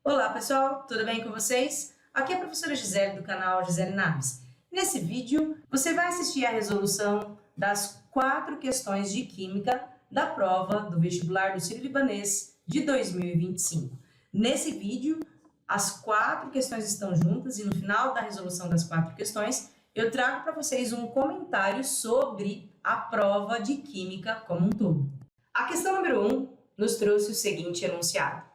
Olá pessoal, tudo bem com vocês? Aqui é a professora Gisele do canal Gisele Naves. Nesse vídeo você vai assistir a resolução das 4 questões de Química da prova do vestibular do Sírio-Libanês de 2025. Nesse vídeo as 4 questões estão juntas e no final da resolução das 4 questões eu trago para vocês um comentário sobre a prova de Química como um todo. A questão número 1 nos trouxe o seguinte enunciado.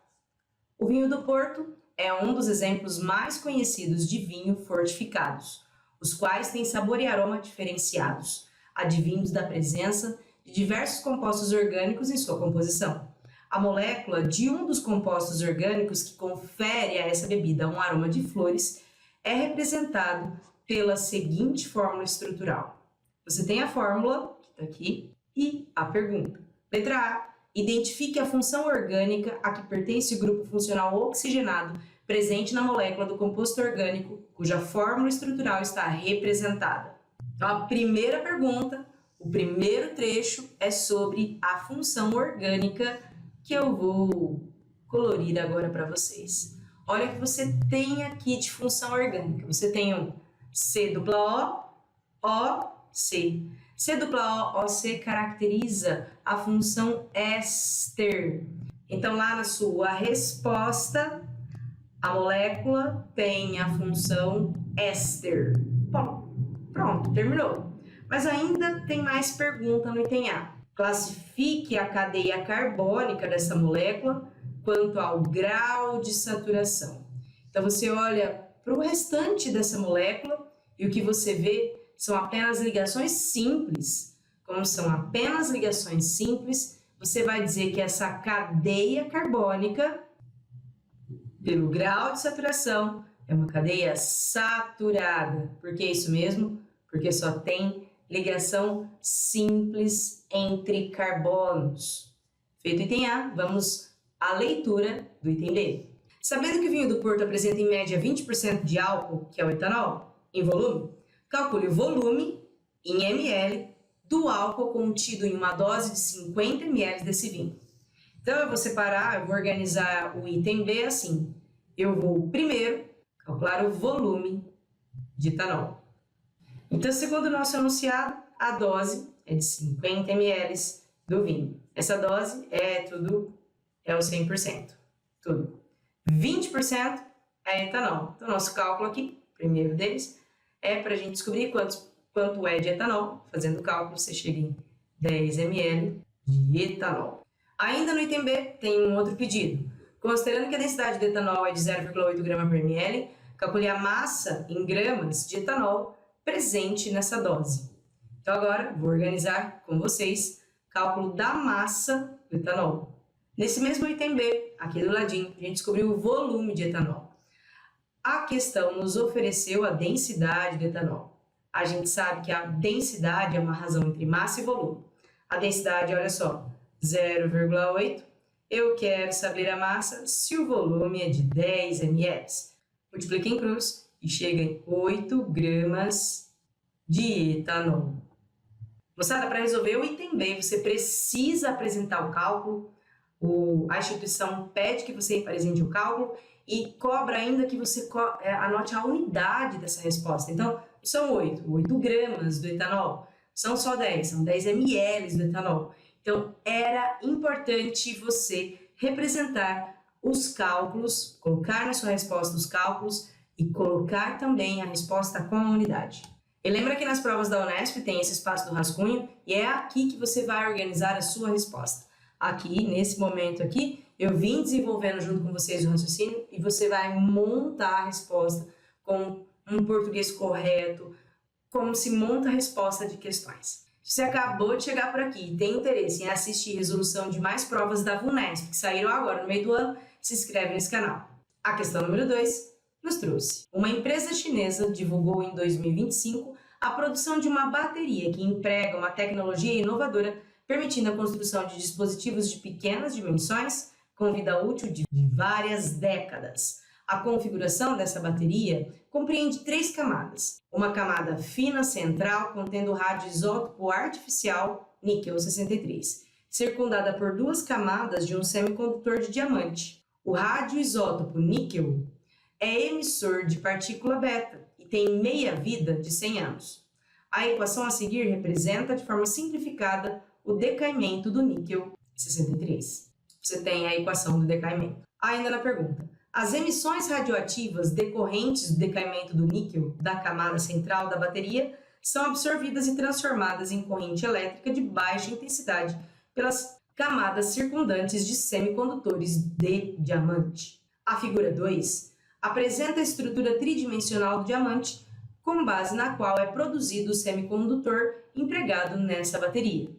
O vinho do Porto é um dos exemplos mais conhecidos de vinho fortificados, os quais têm sabor e aroma diferenciados, advindos da presença de diversos compostos orgânicos em sua composição. A molécula de um dos compostos orgânicos que confere a essa bebida um aroma de flores é representado pela seguinte fórmula estrutural. Você tem a fórmula, que está aqui, e a pergunta. Letra A. Identifique a função orgânica a que pertence o grupo funcional oxigenado presente na molécula do composto orgânico, cuja fórmula estrutural está representada. Então, a primeira pergunta, o primeiro trecho é sobre a função orgânica que eu vou colorir agora para vocês. Olha o que você tem aqui de função orgânica. Você tem um C-O, O-C. C-O-C caracteriza a função éster. Então, lá na sua resposta, a molécula tem a função éster. Bom, pronto, terminou. Mas ainda tem mais pergunta no item A. Classifique a cadeia carbônica dessa molécula quanto ao grau de saturação. Então, você olha para o restante dessa molécula e o que você vê são apenas ligações simples. Como são apenas ligações simples, você vai dizer que essa cadeia carbônica, pelo grau de saturação, é uma cadeia saturada. Por que isso mesmo? Porque só tem ligação simples entre carbonos. Feito o item A, vamos à leitura do item B. Sabendo que o vinho do Porto apresenta em média 20% de álcool, que é o etanol, em volume, calcule o volume, em ml, do álcool contido em uma dose de 50 ml desse vinho. Então, eu vou separar, eu vou organizar o item B assim. Eu vou, primeiro, calcular o volume de etanol. Então, segundo o nosso enunciado, a dose é de 50 ml do vinho. Essa dose é o 100%. Tudo. 20% é etanol. Então, nosso cálculo aqui, primeiro deles, é para a gente descobrir quanto é de etanol. Fazendo o cálculo, você chega em 10 ml de etanol. Ainda no item B, tem um outro pedido. Considerando que a densidade de etanol é de 0,8 grama por ml, calcule a massa em gramas de etanol presente nessa dose. Então, agora, vou organizar com vocês cálculo da massa do etanol. Nesse mesmo item B, aqui do ladinho, a gente descobriu o volume de etanol. A questão nos ofereceu a densidade do etanol. A gente sabe que a densidade é uma razão entre massa e volume. A densidade, olha só, 0,8. Eu quero saber a massa se o volume é de 10 ml. Multiplica em cruz e chega em 8 gramas de etanol. Moçada, para resolver o item B, você precisa apresentar o cálculo. A instituição pede que você apresente o cálculo e cobra ainda que você anote a unidade dessa resposta. Então, são 8 gramas do etanol, são só 10, são 10 ml do etanol. Então, era importante você representar os cálculos, colocar na sua resposta os cálculos e colocar também a resposta com a unidade. E lembra que nas provas da Unesp tem esse espaço do rascunho e é aqui que você vai organizar a sua resposta. Aqui, nesse momento aqui, eu vim desenvolvendo junto com vocês o raciocínio e você vai montar a resposta com um português correto, como se monta a resposta de questões. Se você acabou de chegar por aqui e tem interesse em assistir resolução de mais provas da VUNESP, que saíram agora no meio do ano, se inscreve nesse canal. A questão número 2 nos trouxe. Uma empresa chinesa divulgou em 2025 a produção de uma bateria que emprega uma tecnologia inovadora permitindo a construção de dispositivos de pequenas dimensões com vida útil de várias décadas. A configuração dessa bateria compreende 3 camadas. Uma camada fina central contendo o radioisótopo artificial níquel 63, circundada por 2 camadas de um semicondutor de diamante. O radioisótopo níquel é emissor de partícula beta e tem meia-vida de 100 anos. A equação a seguir representa de forma simplificada o decaimento do níquel 63. Você tem a equação do decaimento. Ainda na pergunta, as emissões radioativas decorrentes do decaimento do níquel da camada central da bateria são absorvidas e transformadas em corrente elétrica de baixa intensidade pelas camadas circundantes de semicondutores de diamante. A figura 2 apresenta a estrutura tridimensional do diamante, com base na qual é produzido o semicondutor empregado nessa bateria.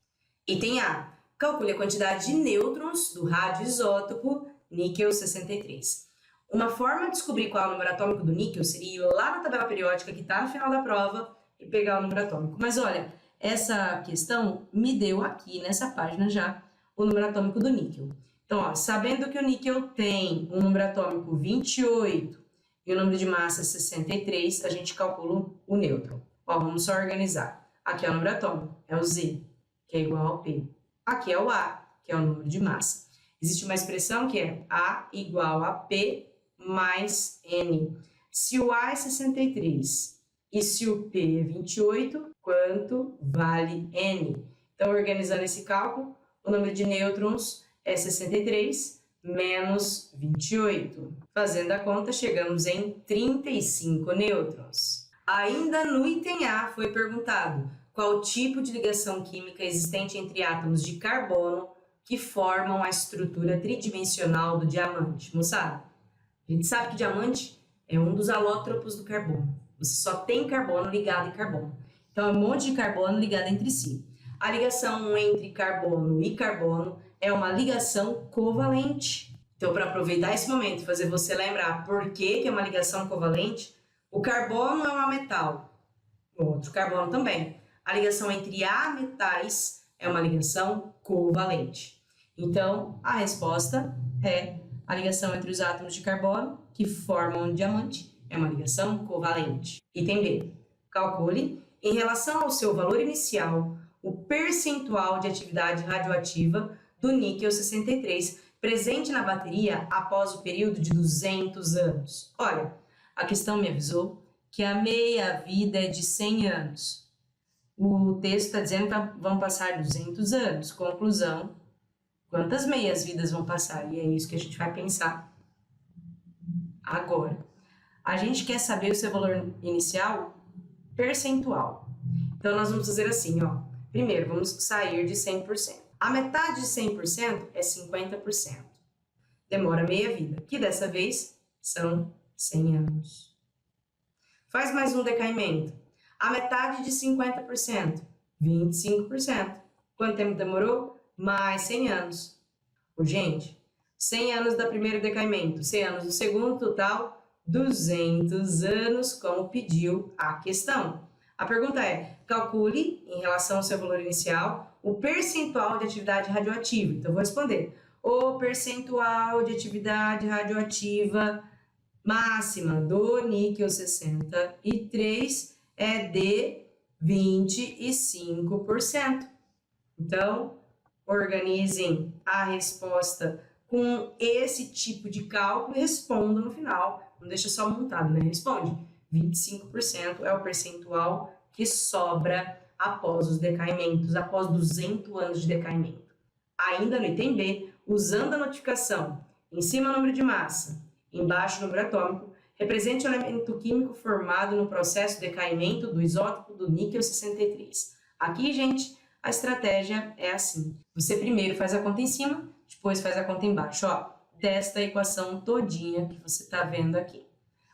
Item A. Calcule a quantidade de nêutrons do radioisótopo níquel 63. Uma forma de descobrir qual é o número atômico do níquel seria ir lá na tabela periódica que está no final da prova e pegar o número atômico. Mas olha, essa questão me deu aqui nessa página já o número atômico do níquel. Então, ó, sabendo que o níquel tem um número atômico 28 e o número de massa 63, a gente calcula o nêutron. Ó, vamos só organizar. Aqui é o número atômico, é o Z, que é igual ao P. Aqui é o A, que é o número de massa. Existe uma expressão que é A igual a P mais N. Se o A é 63 e se o P é 28, quanto vale N? Então, organizando esse cálculo, o número de nêutrons é 63 menos 28. Fazendo a conta, chegamos em 35 nêutrons. Ainda no item A foi perguntado qual o tipo de ligação química existente entre átomos de carbono que formam a estrutura tridimensional do diamante. Moçada, a gente sabe que diamante é um dos alótropos do carbono. Você só tem carbono ligado em carbono. Então, é um monte de carbono ligado entre si. A ligação entre carbono e carbono é uma ligação covalente. Então, para aproveitar esse momento e fazer você lembrar por que é uma ligação covalente, o carbono é um metal, o outro carbono também. A ligação entre ametais é uma ligação covalente. Então, a resposta é a ligação entre os átomos de carbono que formam um diamante é uma ligação covalente. Item B. Calcule, em relação ao seu valor inicial, o percentual de atividade radioativa do níquel 63 presente na bateria após o período de 200 anos. Olha, a questão me avisou que a meia-vida é de 100 anos. O texto está dizendo que vão passar 200 anos. Conclusão, quantas meias-vidas vão passar? E é isso que a gente vai pensar agora. A gente quer saber o seu valor inicial percentual. Então, nós vamos fazer assim, ó. Primeiro, vamos sair de 100%. A metade de 100% é 50%. Demora meia vida, que dessa vez são 100 anos. Faz mais um decaimento. A metade de 50%, 25%. Quanto tempo demorou? Mais 100 anos. Gente, 100 anos do primeiro decaimento, 100 anos do segundo, total 200 anos, como pediu a questão. A pergunta é, calcule, em relação ao seu valor inicial, o percentual de atividade radioativa. Então, eu vou responder. O percentual de atividade radioativa máxima do níquel 63 é de 25%. Então, organizem a resposta com esse tipo de cálculo e respondam no final. Não deixa só montado, né? Responde. 25% é o percentual que sobra após os decaimentos, após 200 anos de decaimento. Ainda no item B, usando a notificação em cima o número de massa, embaixo o número atômico, represente o elemento químico formado no processo de decaimento do isótopo do níquel 63. Aqui, gente, a estratégia é assim. Você primeiro faz a conta em cima, depois faz a conta embaixo, ó, desta equação todinha que você está vendo aqui.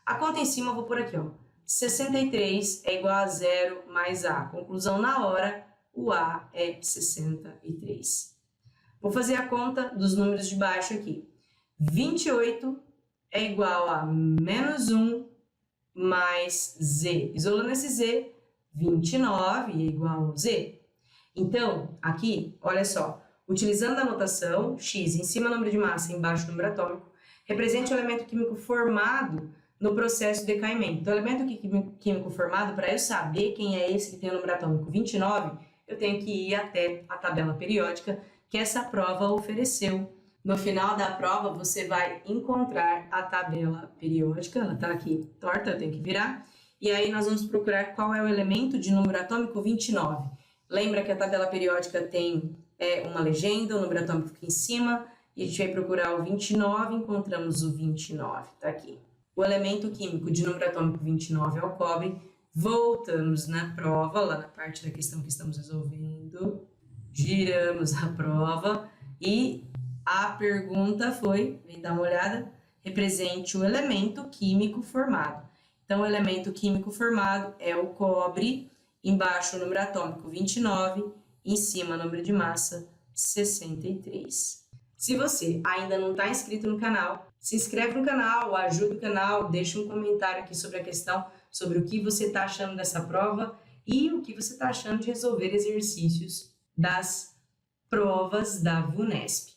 A conta em cima eu vou por aqui, ó. 63 é igual a 0 mais A. Conclusão na hora, o A é 63. Vou fazer a conta dos números de baixo aqui. 28 é igual a menos 1 mais Z. Isolando esse Z, 29 é igual a Z. Então, aqui, olha só. Utilizando a notação X em cima do número de massa e embaixo do número atômico, represente o elemento químico formado no processo de decaimento. Então, o elemento químico formado, para eu saber quem é esse que tem o número atômico 29, eu tenho que ir até a tabela periódica que essa prova ofereceu No final da prova, você vai encontrar a tabela periódica, ela está aqui torta, eu tenho que virar, e aí nós vamos procurar qual é o elemento de número atômico 29. Lembra que a tabela periódica tem uma legenda, o número atômico fica em cima, e a gente vai procurar o 29, encontramos o 29, tá aqui. O elemento químico de número atômico 29 é o cobre. Voltamos na prova, lá na parte da questão que estamos resolvendo, giramos a prova e a pergunta foi, vem dar uma olhada, represente o elemento químico formado. Então, o elemento químico formado é o cobre, embaixo o número atômico 29, em cima o número de massa 63. Se você ainda não está inscrito no canal, se inscreve no canal, ajuda o canal, deixa um comentário aqui sobre a questão, sobre o que você está achando dessa prova e o que você está achando de resolver exercícios das provas da VUNESP.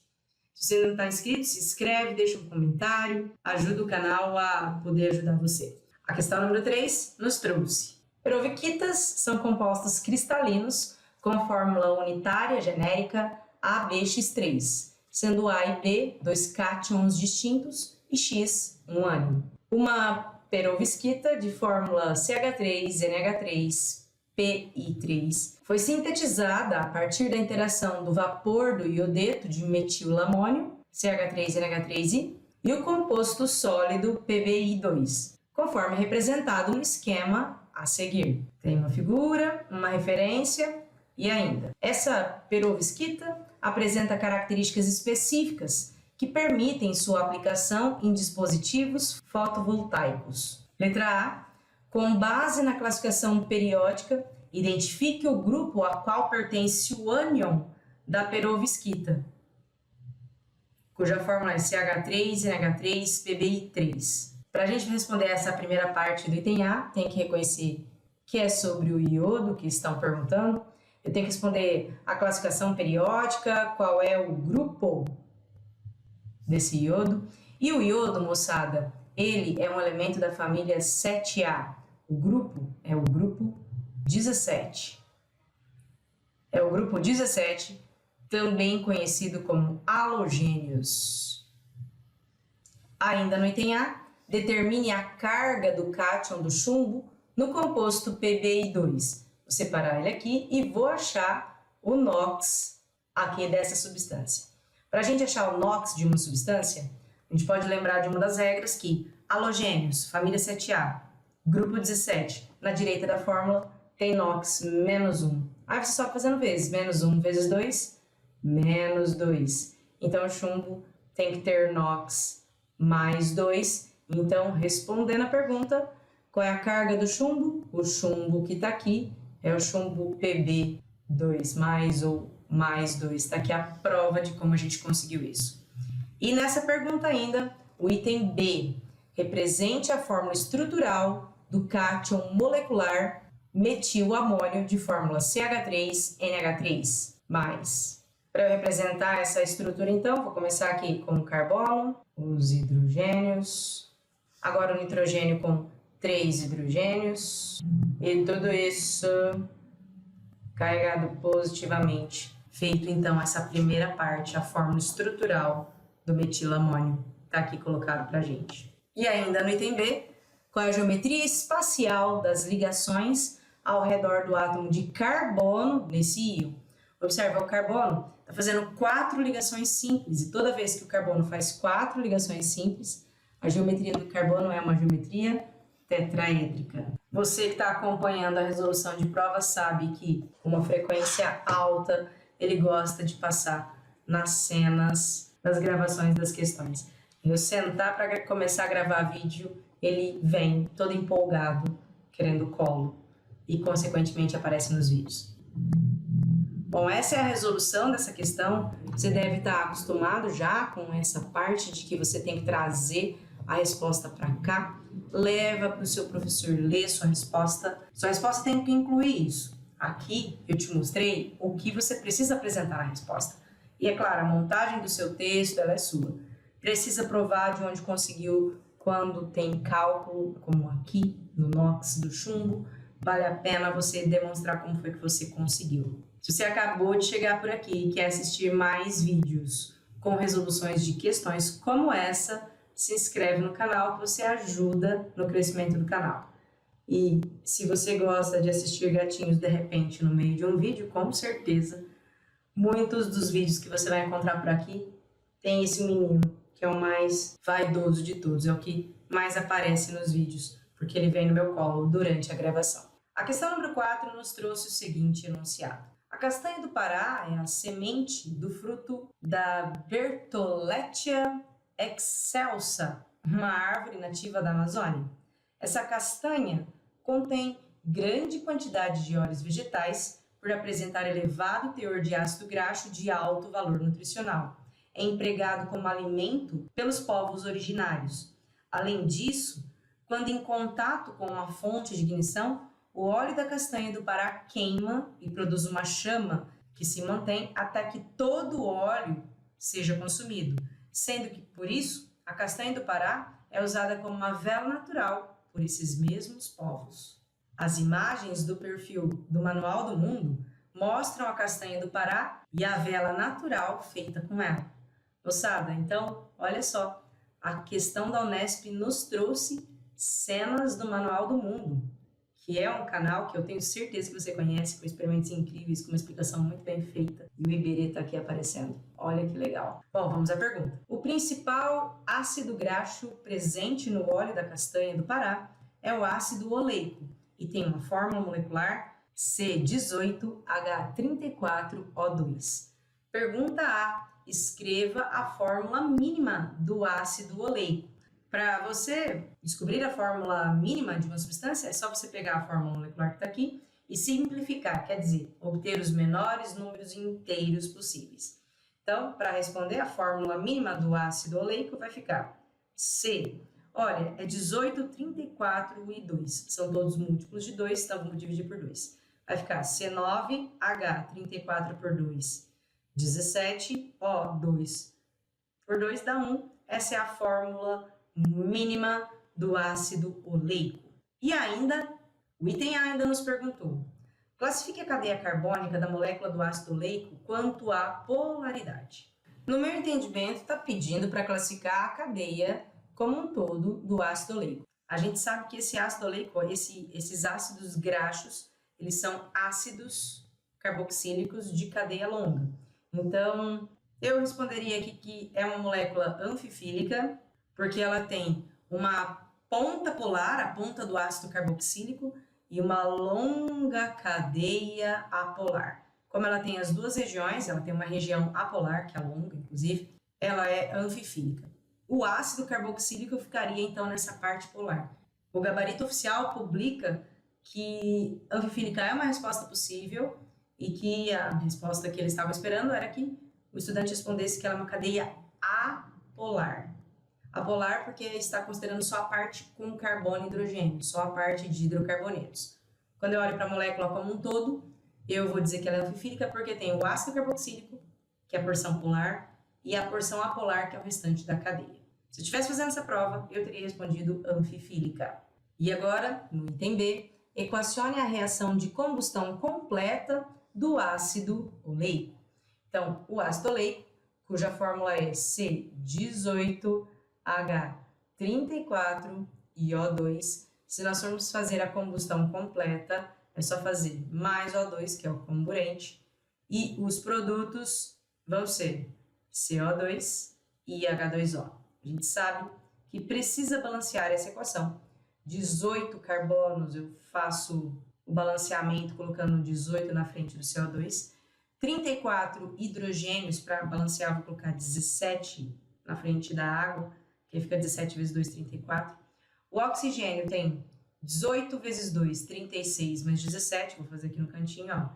Se você não está inscrito, se inscreve, deixa um comentário, ajuda o canal a poder ajudar você. A questão número 3 nos trouxe: perovskitas são compostos cristalinos com fórmula unitária genérica ABX3, sendo A e B dois cátions distintos e X um ânion. Uma perovskita de fórmula CH3, NH3, PI3 foi sintetizada a partir da interação do vapor do iodeto de metilamônio, CH3NH3I, e o composto sólido PBI2, conforme representado no esquema a seguir. Tem uma figura, uma referência e ainda. Essa perovskita apresenta características específicas que permitem sua aplicação em dispositivos fotovoltaicos. Letra A. Com base na classificação periódica, identifique o grupo a qual pertence o ânion da perovskita, cuja fórmula é CH3NH3PBI3. Para a gente responder essa primeira parte do item A, tem que reconhecer que é sobre o iodo que estão perguntando. Eu tenho que responder a classificação periódica, qual é o grupo desse iodo. E o iodo, moçada, ele é um elemento da família 7A. O grupo é o grupo 17. É o grupo 17, também conhecido como halogênios. Ainda no item A, determine a carga do cátion do chumbo no composto PBI2. Vou separar ele aqui e vou achar o NOx aqui dessa substância. Para a gente achar o NOx de uma substância, a gente pode lembrar de uma das regras que halogênios, família 7A, grupo 17, na direita da fórmula tem NOx menos 1. Aí você só fazendo vezes, menos 1 vezes 2, menos 2. Então o chumbo tem que ter NOx mais 2. Então, respondendo a pergunta, qual é a carga do chumbo? O chumbo que está aqui é o chumbo PB2 mais ou mais 2. Está aqui a prova de como a gente conseguiu isso. E nessa pergunta ainda, o item B, represente a fórmula estrutural do cátion molecular metilamônio de fórmula CH3NH3+. Para eu representar essa estrutura, então, vou começar aqui com o carbono, os hidrogênios, agora o nitrogênio com 3 hidrogênios, e tudo isso carregado positivamente. Feito, então, essa primeira parte, a fórmula estrutural do metilamônio, está aqui colocado para a gente. E ainda no item B, qual é a geometria espacial das ligações ao redor do átomo de carbono nesse íon? Observa, o carbono está fazendo 4 ligações simples, e toda vez que o carbono faz 4 ligações simples, a geometria do carbono é uma geometria tetraédrica. Você que está acompanhando a resolução de prova sabe que com uma frequência alta ele gosta de passar nas cenas, nas gravações das questões. Eu sentar para começar a gravar vídeo, ele vem todo empolgado, querendo colo, e consequentemente aparece nos vídeos. Bom, essa é a resolução dessa questão. Você deve estar acostumado já com essa parte de que você tem que trazer a resposta para cá. Leva para o seu professor ler sua resposta. Sua resposta tem que incluir isso. Aqui eu te mostrei o que você precisa apresentar na resposta. E é claro, a montagem do seu texto ela é sua. Precisa provar de onde conseguiu quando tem cálculo, como aqui no NOx do chumbo. Vale a pena você demonstrar como foi que você conseguiu. Se você acabou de chegar por aqui e quer assistir mais vídeos com resoluções de questões como essa, se inscreve no canal que você ajuda no crescimento do canal. E se você gosta de assistir gatinhos de repente no meio de um vídeo, com certeza, muitos dos vídeos que você vai encontrar por aqui tem esse menino, que é o mais vaidoso de todos, é o que mais aparece nos vídeos, porque ele vem no meu colo durante a gravação. A questão número 4 nos trouxe o seguinte enunciado. A castanha do Pará é a semente do fruto da Bertholletia excelsa, uma árvore nativa da Amazônia. Essa castanha contém grande quantidade de óleos vegetais por apresentar elevado teor de ácido graxo de alto valor nutricional. É empregado como alimento pelos povos originários. Além disso, quando em contato com uma fonte de ignição, o óleo da castanha do Pará queima e produz uma chama que se mantém até que todo o óleo seja consumido, sendo que, por isso, a castanha do Pará é usada como uma vela natural por esses mesmos povos. As imagens do perfil do Manual do Mundo mostram a castanha do Pará e a vela natural feita com ela. Moçada, então, olha só, a questão da Unesp nos trouxe cenas do Manual do Mundo, que é um canal que eu tenho certeza que você conhece, com experimentos incríveis, com uma explicação muito bem feita. E o Iberê está aqui aparecendo. Olha que legal. Bom, vamos à pergunta. O principal ácido graxo presente no óleo da castanha do Pará é o ácido oleico e tem uma fórmula molecular C18H34O2. Pergunta A. Escreva a fórmula mínima do ácido oleico. Para você descobrir a fórmula mínima de uma substância, é só você pegar a fórmula molecular que está aqui e simplificar, quer dizer, obter os menores números inteiros possíveis. Então, para responder, a fórmula mínima do ácido oleico vai ficar C. Olha, é 18, 34 e 2. São todos múltiplos de 2, então vamos dividir por 2. Vai ficar C9H, 34 por 2, 17, O2 por 2 dá 1. Essa é a fórmula mínima do ácido oleico. E ainda, o item A ainda nos perguntou: classifique a cadeia carbônica da molécula do ácido oleico quanto à polaridade. No meu entendimento, está pedindo para classificar a cadeia como um todo do ácido oleico. A gente sabe que esse ácido oleico, esses ácidos graxos, eles são ácidos carboxílicos de cadeia longa. Então, eu responderia aqui que é uma molécula anfifílica, porque ela tem uma ponta polar, a ponta do ácido carboxílico, e uma longa cadeia apolar. Como ela tem as duas regiões, ela tem uma região apolar, que é longa, inclusive, ela é anfifílica. O ácido carboxílico ficaria, então, nessa parte polar. O gabarito oficial publica que anfifílica é uma resposta possível e que a resposta que eles estavam esperando era que o estudante respondesse que ela é uma cadeia apolar. Apolar porque está considerando só a parte com carbono e hidrogênio, só a parte de hidrocarbonetos. Quando eu olho para a molécula como um todo, eu vou dizer que ela é anfifílica porque tem o ácido carboxílico, que é a porção polar, e a porção apolar, que é o restante da cadeia. Se eu estivesse fazendo essa prova, eu teria respondido anfifílica. E agora, no item B, equacione a reação de combustão completa do ácido oleico. Então, o ácido oleico, cuja fórmula é C18H34 e O2, se nós formos fazer a combustão completa, é só fazer mais O2, que é o comburente, e os produtos vão ser CO2 e H2O. A gente sabe que precisa balancear essa equação. 18 carbonos, eu faço o balanceamento colocando 18 na frente do CO2. 34 hidrogênios, para balancear, vou colocar 17 na frente da água, que aí fica 17 vezes 2, 34. O oxigênio tem 18 vezes 2, 36 mais 17, vou fazer aqui no cantinho, ó.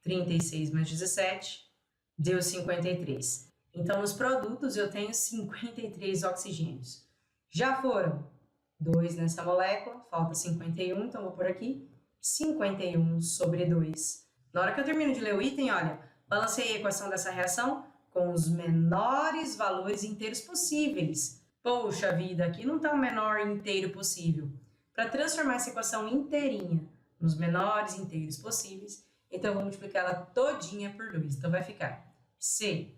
36 mais 17, deu 53. Então, nos produtos eu tenho 53 oxigênios. Já foram 2 nessa molécula, falta 51, então vou por aqui 51 sobre 2. Na hora que eu termino de ler o item, olha, balancei a equação dessa reação com os menores valores inteiros possíveis. Poxa vida, aqui não está o menor inteiro possível. Para transformar essa equação inteirinha nos menores inteiros possíveis, então eu vou multiplicar ela todinha por 2. Então vai ficar C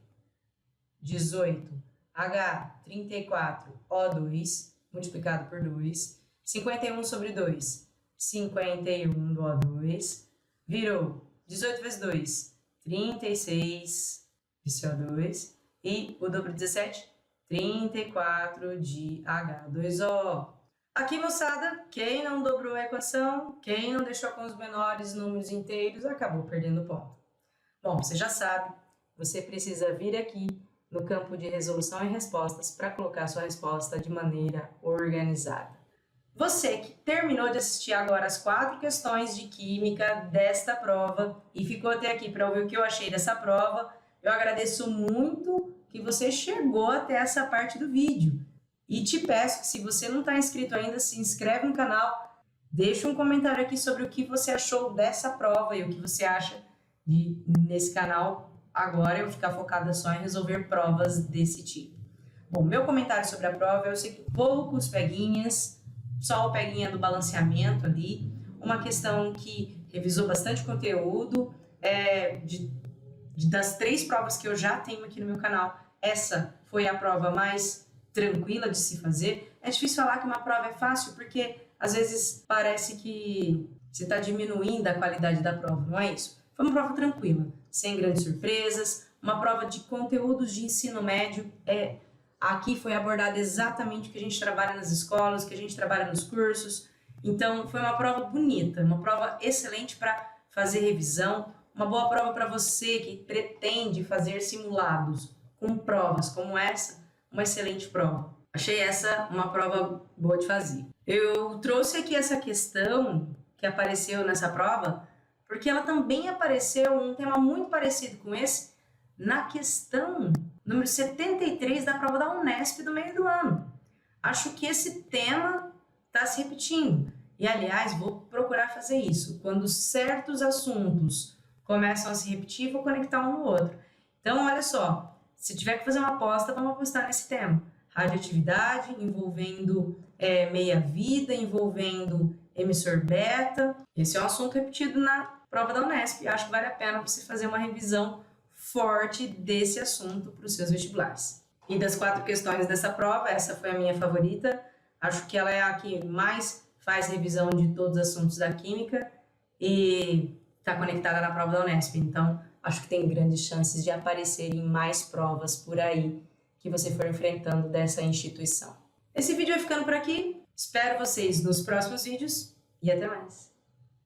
18H34O2 multiplicado por 2, 51 sobre 2, 51 do O2, virou 18 vezes 2, 36 de CO2, e o dobro de 17, 34 de H2O. Aqui, moçada, quem não dobrou a equação, quem não deixou com os menores números inteiros, acabou perdendo ponto. Bom, você já sabe, você precisa vir aqui no campo de resolução e respostas para colocar sua resposta de maneira organizada. Você que terminou de assistir agora as 4 questões de química desta prova e ficou até aqui para ouvir o que eu achei dessa prova, eu agradeço muito que você chegou até essa parte do vídeo. E te peço que, se você não está inscrito ainda, se inscreve no canal, deixa um comentário aqui sobre o que você achou dessa prova e o que você acha de, nesse canal, agora eu ficar focada só em resolver provas desse tipo. Bom, meu comentário sobre a prova, eu sei que poucos peguinhas, só o peguinha do balanceamento ali, uma questão que revisou bastante conteúdo, das 3 provas que eu já tenho aqui no meu canal, essa foi a prova mais tranquila de se fazer. É difícil falar que uma prova é fácil, porque às vezes parece que você está diminuindo a qualidade da prova, não é isso? Foi uma prova tranquila, sem grandes surpresas, uma prova de conteúdos de ensino médio. Aqui foi abordado exatamente o que a gente trabalha nas escolas, o que a gente trabalha nos cursos. Então, foi uma prova bonita, uma prova excelente para fazer revisão, uma boa prova para você que pretende fazer simulados com provas como essa, uma excelente prova. Achei essa uma prova boa de fazer. Eu trouxe aqui essa questão que apareceu nessa prova, porque ela também apareceu um tema muito parecido com esse na questão número 73 da prova da Unesp do meio do ano. Acho que esse tema está se repetindo. E, aliás, vou procurar fazer isso. Quando certos assuntos começam a se repetir, vou conectar um no outro. Então, olha só. Se tiver que fazer uma aposta, vamos apostar nesse tema. Radioatividade, envolvendo meia-vida, envolvendo emissor beta. Esse é um assunto repetido na prova da Unesp. Acho que vale a pena você fazer uma revisão forte desse assunto para os seus vestibulares. E das 4 questões dessa prova, essa foi a minha favorita. Acho que ela é a que mais faz revisão de todos os assuntos da química e está conectada na prova da Unesp. Então, acho que tem grandes chances de aparecerem mais provas por aí que você for enfrentando dessa instituição. Esse vídeo vai ficando por aqui. Espero vocês nos próximos vídeos e até mais.